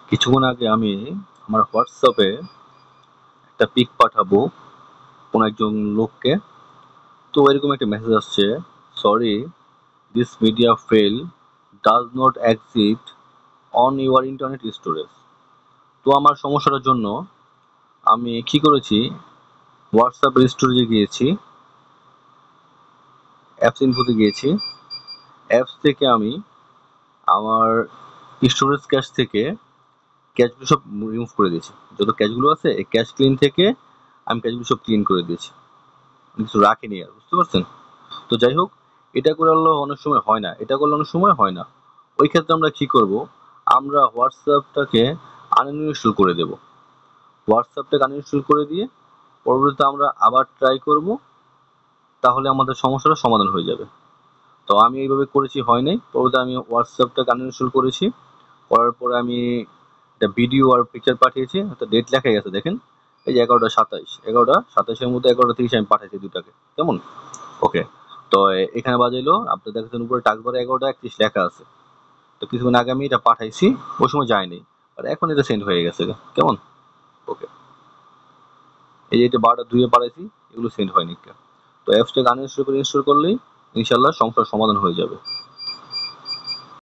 কিছুক্ষণ আগে আমি আমার হোয়াটসঅ্যাপে একটা পিক পাঠাবো কোনো একজন লোককে, তো এরকম একটা মেসেজ আসছে, sorry this media file does not exist on your internet storage. তো আমার সমস্যাটার জন্য আমি কি করেছি, হোয়াটসঅ্যাপের স্টোরেজে গিয়েছি, অ্যাপস ইনফোতে গিয়েছি, অ্যাপস থেকে আমি আমার স্টোরেজ ক্যাশ থেকে ক্যাশগুলো সব রিমুভ করে দিয়েছি। যত ক্যাশগুলো আছে এই ক্যাশ ক্লিন থেকে আমি ক্যাশগুলো সব ক্লিন করে দিয়েছি, কিছু রাখিনি আর, বুঝতে পারছেন? তো যাই হোক, এটা করলে অনেক সময় হয় না, এটা করলে অনেক সময় হয় না। ওই ক্ষেত্রে আমরা কি করব, আমরা হোয়াটসঅ্যাপটাকে আনইনস্টল করে দেব। হোয়াটসঅ্যাপটাকে আনইনস্টল করে দিয়ে পরবর্তীতে আমরা আবার ট্রাই করব, তাহলে আমাদের সমস্যাটা সমাধান হয়ে যাবে। তো আমি এইভাবে করেছি, হয় নাই। পরবর্তীতে আমি হোয়াটসঅ্যাপটাকে আনইনস্টল করেছি, করার পরে আমি একটা ভিডিও আর পিকচার পাঠিয়েছি, একটা ডেট লেখা গেছে দেখেন, এই যে 11টা 27, 11টা 27-এর মধ্যে 11টা 30 আমি পাঠাইছি দুটাকে, কেমন? ওকে। তো এখানে বাজাইলো আপনার দেখেন উপরে টাকবারে 11টা 31 লেখা আছে। তো কিছুক্ষণ আগে আমি এটা পাঠাইছি, ওই সময় যায়নি, আর এখন এটা সেন্ড হয়ে গেছে, কেমন? ওকে। এই যে এটা 12টা 2-এ পাঠাইছি, এগুলো সেন্ড হয়নি। তো অ্যাপসটাকে আনইনস্টল করে ইনস্টল করলেই ইনশাল্লাহ সমস্যার সমাধান হয়ে যাবে।